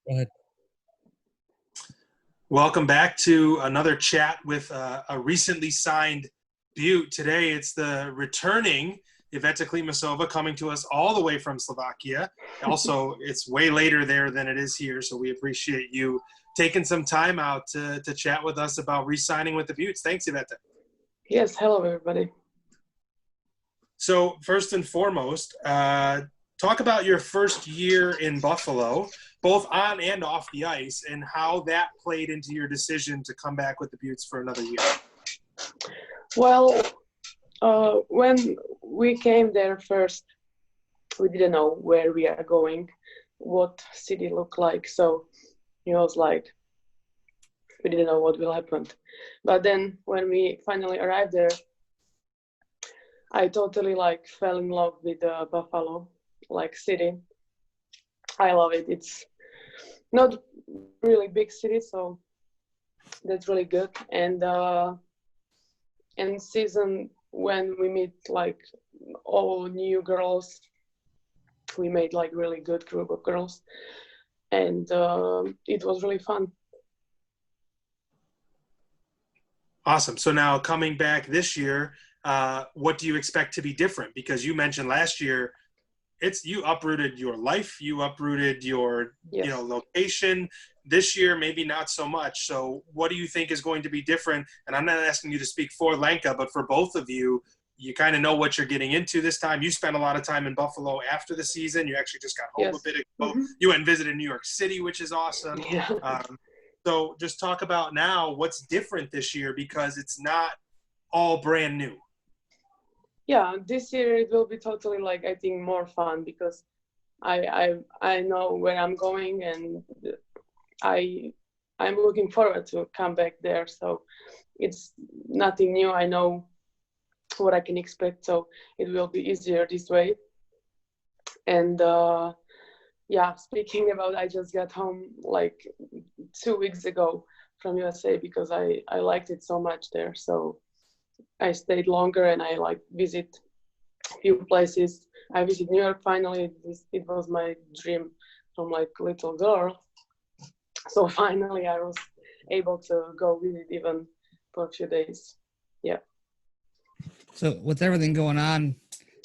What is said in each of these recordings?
Go ahead. Welcome back to another chat with a recently signed Beaut. Today it's the returning Iveta Klimášová coming to us all the way from Slovakia. Also, it's way later there than it is here, so we appreciate you taking some time out to chat with us about re-signing with the Beauts. Thanks, Iveta. Yes, hello everybody. So first and foremost, talk about your first year in Buffalo, both on and off the ice, and how that played into your decision to come back with the Beauts for another year. Well, when we came there first, we didn't know where we are going, what city looked like. So it was like, we didn't know what will happen. But then when we finally arrived there, I totally fell in love with Buffalo, city. I love it. It's not really big city, so that's really good. And season when we meet all new girls, we made really good group of girls, and it was really fun. Awesome. So now coming back this year, what do you expect to be different? Because you mentioned last year, you uprooted your life, you uprooted your location. This year, maybe not so much. So what do you think is going to be different? And I'm not asking you to speak for Lenka, but for both of you, you kind of know what you're getting into this time. You spent a lot of time in Buffalo after the season. You actually just got home a bit ago. Mm-hmm. You went and visited New York City, which is awesome. Yeah. So just talk about now what's different this year, because it's not all brand new. Yeah, this year it will be totally I think more fun, because I know where I'm going, and I'm looking forward to come back there. So it's nothing new. I know what I can expect, so it will be easier this way. And speaking about, I just got home 2 weeks ago from USA because I liked it so much there. So I stayed longer, and I visit a few places. I visited New York finally. It was my dream from little girl. So finally I was able to go visit even for a few days. Yeah. So with everything going on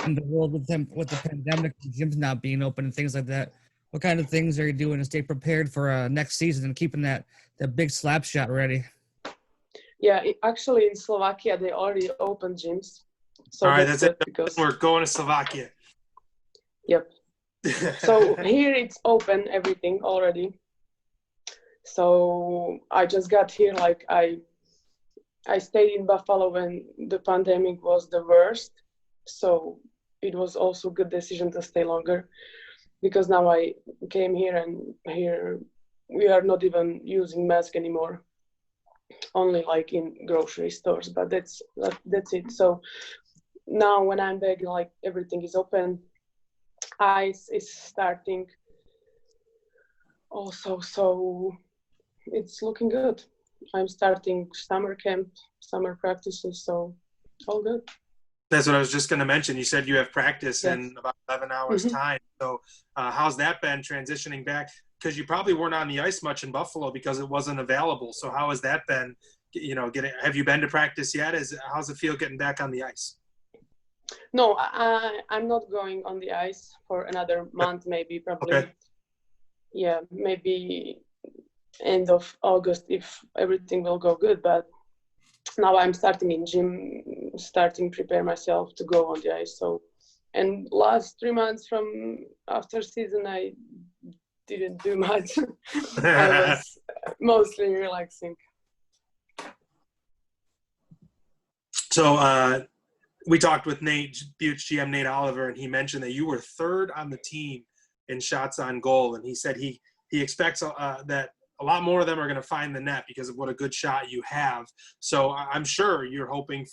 in the world with the pandemic, the gyms not being open and things like that, what kind of things are you doing to stay prepared for next season and keeping that big slap shot ready? Yeah, actually in Slovakia they already opened gyms. So all right, that's it. Because we're going to Slovakia. Yep. So here it's open, everything already. So I just got here, I stayed in Buffalo when the pandemic was the worst. So it was also a good decision to stay longer, because now I came here, and here we are not even using mask anymore. Only in grocery stores, but that's it. So now when I'm back, everything is open. Ice is starting also, so it's looking good. I'm starting summer camp, summer practices, so all good. That's what I was just going to mention. You said you have practice in about 11 hours time. So how's that been transitioning back? Because you probably weren't on the ice much in Buffalo because it wasn't available. So how has that been? Have you been to practice yet? How's it feel getting back on the ice? No, I'm not going on the ice for another month, maybe, probably. Okay. Yeah, maybe end of August if everything will go good. But now I'm starting in gym, prepare myself to go on the ice. So, and last 3 months from after season, I didn't do much. I was mostly relaxing. So we talked with Beaut's GM Nate Oliver, and he mentioned that you were third on the team in shots on goal, and he said he expects that a lot more of them are going to find the net because of what a good shot you have. So I'm sure you're hoping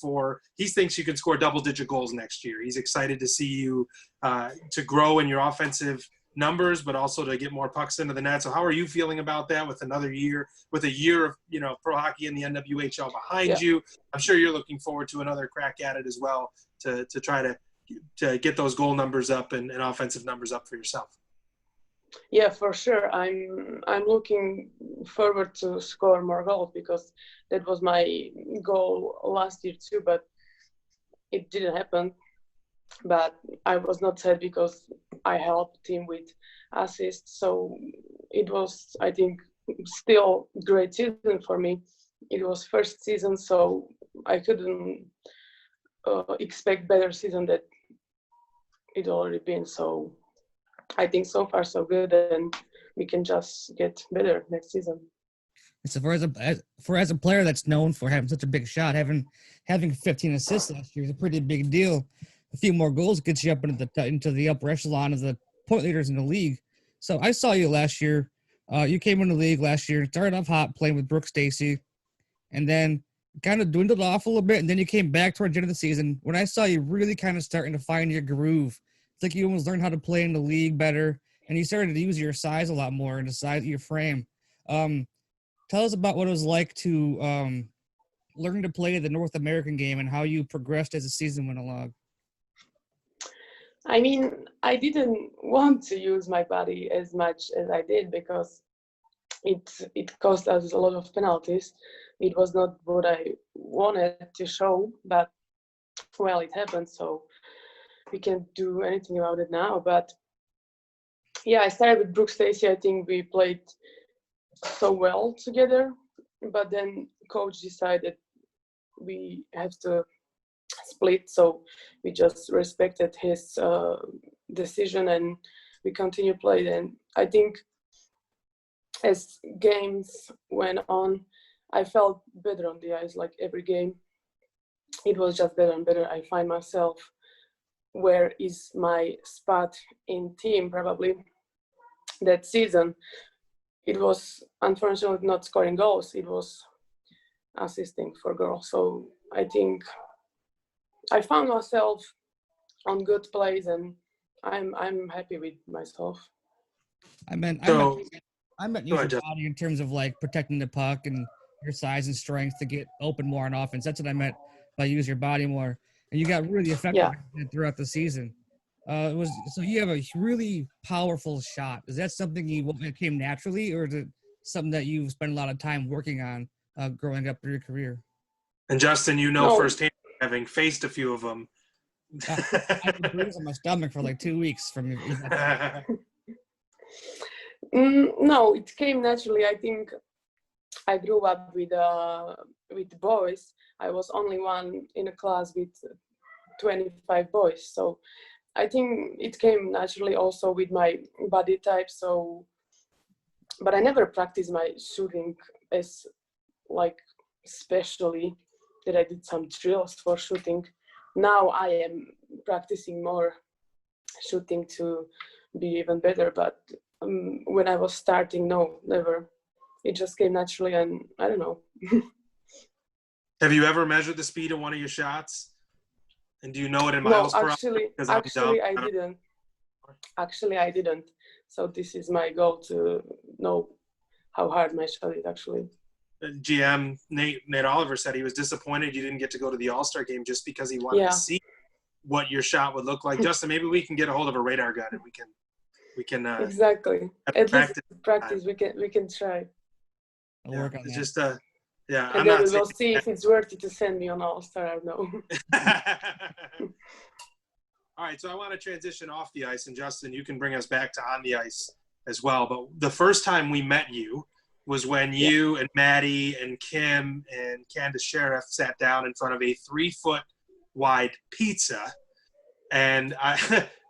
he thinks you can score double-digit goals next year. He's excited to see you to grow in your offensive numbers, but also to get more pucks into the net. So how are you feeling about that with a year of pro hockey in the NWHL behind you? I'm sure you're looking forward to another crack at it as well to try to get those goal numbers up and offensive numbers up for yourself. Yeah, for sure. I'm looking forward to score more goals because that was my goal last year too, but it didn't happen. But I was not sad because I helped him with assists. So it was, I think, still great season for me. It was first season, so I couldn't expect better season that it already been. So I think so far so good, and we can just get better next season. So as a player that's known for having such a big shot, having 15 assists last year is a pretty big deal. A few more goals gets you up into the upper echelon of the point leaders in the league. So I saw you last year. You came in the league last year, started off hot playing with Brooke Stacy, and then kind of dwindled off a little bit. And then you came back towards the end of the season when I saw you really kind of starting to find your groove. It's like you almost learned how to play in the league better, and you started to use your size a lot more and the size of your frame. Tell us about what it was like to learn to play the North American game and how you progressed as the season went along. I mean, I didn't want to use my body as much as I did because it cost us a lot of penalties. It was not what I wanted to show, but well, it happened, so we can't do anything about it now. But yeah, I started with Brooke Stacy. I think we played so well together, but then coach decided we have to split, so we just respected his decision and we continue playing. And I think as games went on, I felt better on the ice. Like every game, it was just better and better. I find myself where is my spot in team. Probably that season it was unfortunately not scoring goals, it was assisting for goals. So I think I found myself on good plays, and I'm happy with myself. I meant So, use your body in terms of like protecting the puck and your size and strength to get open more on offense. That's what I meant by use your body more. And you got really effective throughout the season. So you have a really powerful shot. Is that something it came naturally, or is it something that you've spent a lot of time working on growing up through your career? And Justen, no. Firsthand, having faced a few of them. I had bruises on my stomach for like 2 weeks from you. No, it came naturally. I think I grew up with boys. I was only one in a class with 25 boys, so I think it came naturally also with my body type. So, but I never practiced my shooting as like especially that I did some drills for shooting. Now I am practicing more shooting to be even better, but when I was starting, no, never. It just came naturally, and I don't know. Have you ever measured the speed of one of your shots? And do you know it in miles per hour? Actually, I didn't. Actually, I didn't. So this is my goal, to know how hard my shot is actually. GM Nate Oliver said he was disappointed you didn't get to go to the All-Star game just because he wanted to see what your shot would look like. Justen, maybe we can get a hold of a radar gun and we can exactly. At least practice. We can try. I'll work on that. Just yeah. And then we'll see if it's worth it to send me on All-Star. I don't know. All right, so I want to transition off the ice, and Justen, you can bring us back to on the ice as well. But the first time we met you was when you and Maddie and Kim and Candace Sheriff sat down in front of a 3-foot wide pizza, and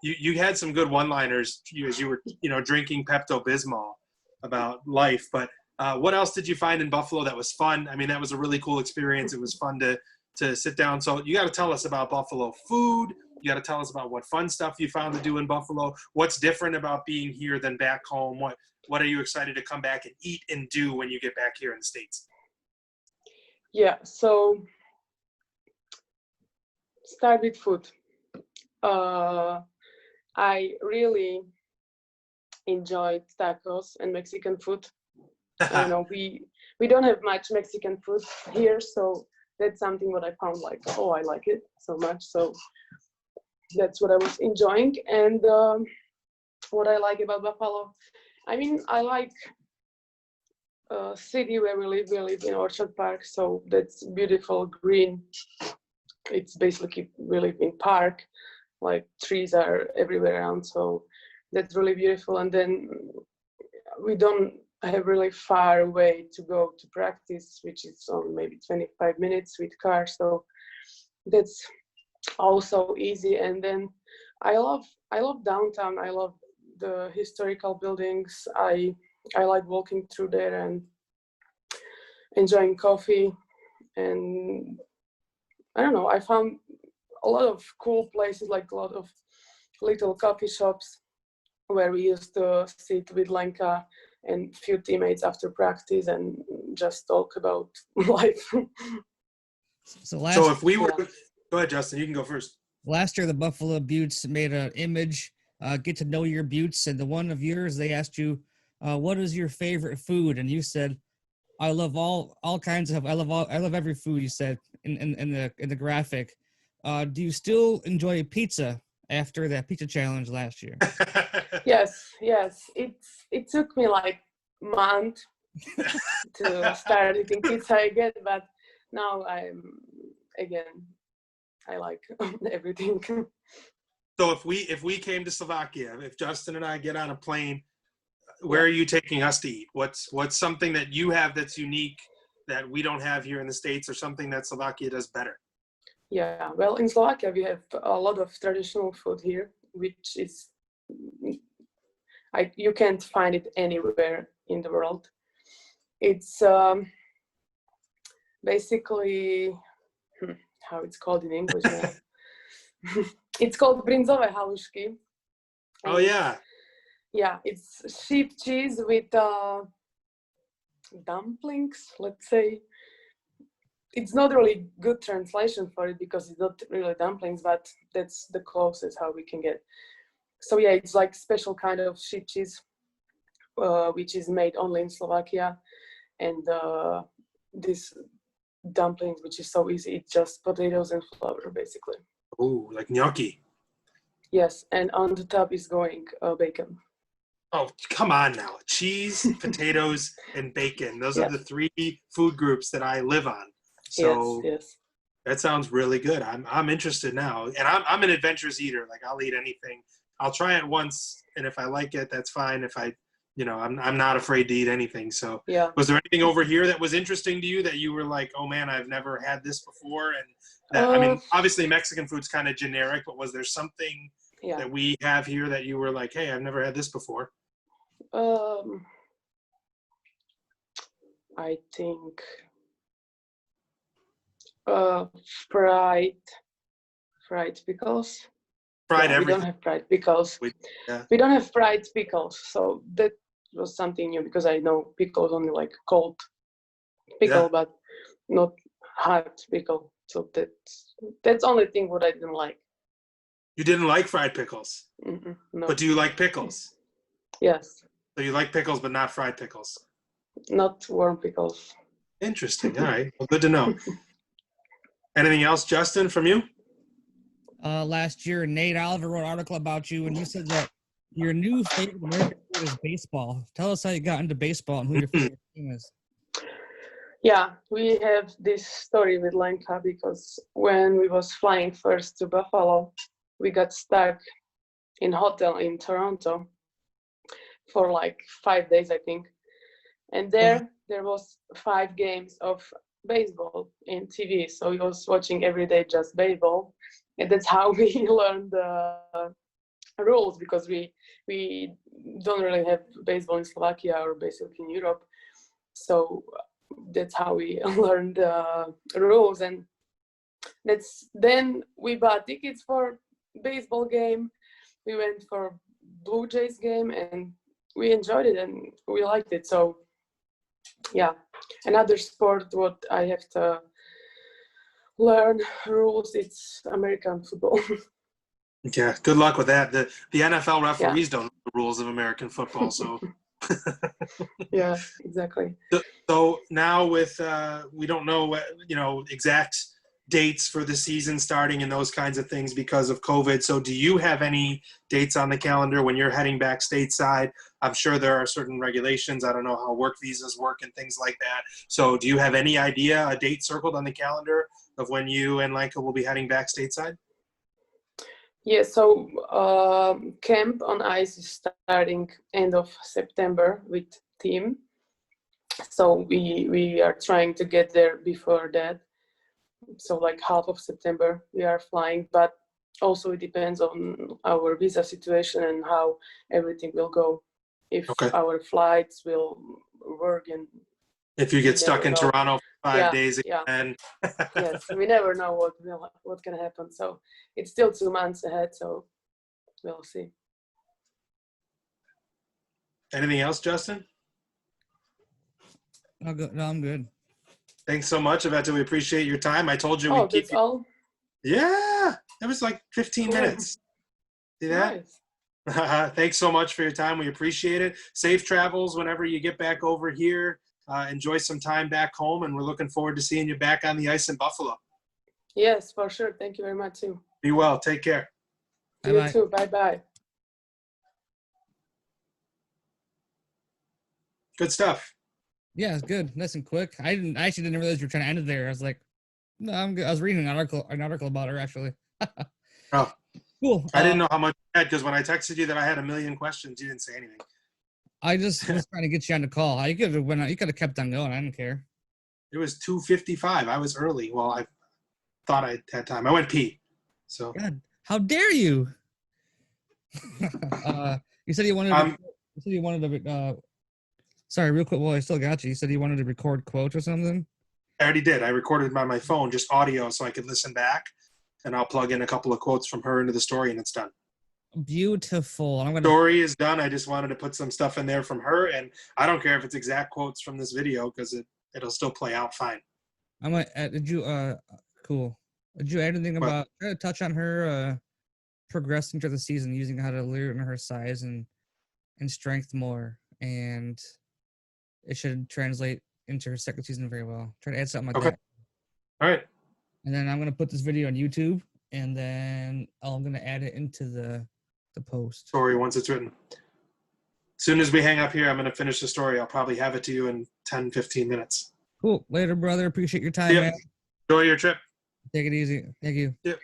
you had some good one-liners as you were drinking Pepto-Bismol about life. But what else did you find in Buffalo that was fun? I mean, that was a really cool experience. It was fun to sit down. So you got to tell us about Buffalo food. You got to tell us about what fun stuff you found to do in Buffalo. What's different about being here than back home? What are you excited to come back and eat and do when you get back here in the States? Yeah, so start with food. I really enjoyed tacos and Mexican food. We don't have much Mexican food here, so that's something what I found like, oh, I like it so much. So that's what I was enjoying. And what I like about Buffalo. I mean, I like city where we live. We live in Orchard Park, so that's beautiful green. It's basically we live in park, like trees are everywhere around, so that's really beautiful. And then we don't have really far away to go to practice, which is only maybe 25 minutes with car, so that's also easy. And then I love downtown. I love the historical buildings. I like walking through there and enjoying coffee. And I don't know, I found a lot of cool places, like a lot of little coffee shops where we used to sit with Lenka and few teammates after practice and just talk about life. So if we were, go ahead, Justin, you can go first. Last year, the Buffalo Beauts made an image, get to know your Beauts, and the one of yours, they asked you, what is your favorite food? And you said, I love all kinds of, I love every food, you said in the graphic. Do you still enjoy pizza after that pizza challenge last year? Yes. It took me like a month to start eating pizza again, but now I like everything. So if we came to Slovakia, if Justin and I get on a plane, where are you taking us to eat? What's something that you have that's unique that we don't have here in the States, or something that Slovakia does better? Yeah, well, in Slovakia we have a lot of traditional food here, which is you can't find it anywhere in the world. It's basically how it's called in English now. It's called brinzové halušky. Oh yeah. Yeah, it's sheep cheese with dumplings, let's say. It's not really good translation for it because it's not really dumplings, but that's the closest how we can get. So yeah, it's like special kind of sheep cheese, which is made only in Slovakia. And this dumplings, which is so easy, it's just potatoes and flour, basically. Oh, like gnocchi. Yes, and on the top is going bacon. Oh, come on now. Cheese, potatoes, and bacon. Those are the three food groups that I live on. So yes. That sounds really good. I'm interested now. And I'm an adventurous eater. Like, I'll eat anything. I'll try it once, and if I like it, that's fine. If I'm not afraid to eat anything. So was there anything over here that was interesting to you that you were like, oh man, I've never had this before? And that, I mean, obviously Mexican food's kind of generic, but was there something that we have here that you were like, hey, I've never had this before? I think fried pickles. Fried everything. We don't have fried pickles. We don't have fried pickles, so that was something new because I know pickles only like cold pickle, but not hot pickle. So that's only thing what I didn't like. You didn't like fried pickles? No. But do you like pickles? Yes. So you like pickles, but not fried pickles? Not warm pickles. Interesting. All right. Well, good to know. Anything else, Justin, from you? Last year, Nate Oliver wrote an article about you, and you said that your new favorite American sport is baseball. Tell us how you got into baseball and who your favorite team is. Yeah, we have this story with Lenka because when we was flying first to Buffalo, we got stuck in hotel in Toronto for like 5 days, I think. And there was 5 games of baseball in TV. So we was watching every day just baseball. And that's how we learned the rules, because we don't really have baseball in Slovakia or basically in Europe. So that's how we learned the rules. And then we bought tickets for baseball game. We went for Blue Jays game and we enjoyed it and we liked it. So yeah, another sport what I have to learn rules, it's American football. Yeah, good luck with that. The NFL referees don't know the rules of American football, so Yeah, exactly. So now with we don't know exact dates for the season starting and those kinds of things because of COVID. So do you have any dates on the calendar when you're heading back stateside? I'm sure there are certain regulations. I don't know how work visas work and things like that. So do you have any idea, a date circled on the calendar of when you and Lenka will be heading back stateside? Yeah, so camp on ice is starting end of September with team. So we are trying to get there before that. So like half of September we are flying, but also it depends on our visa situation and how everything will go. If our flights will work, and if you get stuck in Toronto for 5 days again. Yes, we never know what can happen. So it's still 2 months ahead, so we'll see. Anything else, Justin? No, I'm good. Thanks so much, Iveta. We appreciate your time. I told you we'd keep you. All? Yeah, it was like 15 minutes. See that? Nice. Thanks so much for your time. We appreciate it. Safe travels whenever you get back over here. Enjoy some time back home, and we're looking forward to seeing you back on the ice in Buffalo. Yes, for sure. Thank you very much, too. Be well. Take care. You too. Bye-bye. Good stuff. Yeah, it's good. Nice and quick. I actually didn't realize you were trying to end it there. I was like, no, I'm good. I was reading an article about her, actually. Oh, cool. I didn't know how much you had, because when I texted you that I had a million questions, you didn't say anything. I just was trying to get you on the call. You could have kept on going. I didn't care. It was 2:55. I was early. Well, I thought I had time. I went pee. So. God, how dare you? You said you wanted. Sorry, real quick. Well, I still got you. You said you wanted to record quotes or something? I already did. I recorded by my phone, just audio, so I could listen back, and I'll plug in a couple of quotes from her into the story, and it's done. Beautiful. Story is done. I just wanted to put some stuff in there from her, and I don't care if it's exact quotes from this video because it'll still play out fine. I might. Cool. Did you add anything about? Try to touch on her progressing through the season, using how to learn her size and strength more, and it should translate into her second season very well. Try to add something like that. All right. And then I'm gonna put this video on YouTube, and then I'm gonna add it into the post. Story once it's written. As soon as we hang up here, I'm gonna finish the story. I'll probably have it to you in 10, 15 minutes. Cool. Later, brother. Appreciate your time, man. Enjoy your trip. Take it easy. Thank you. Yep.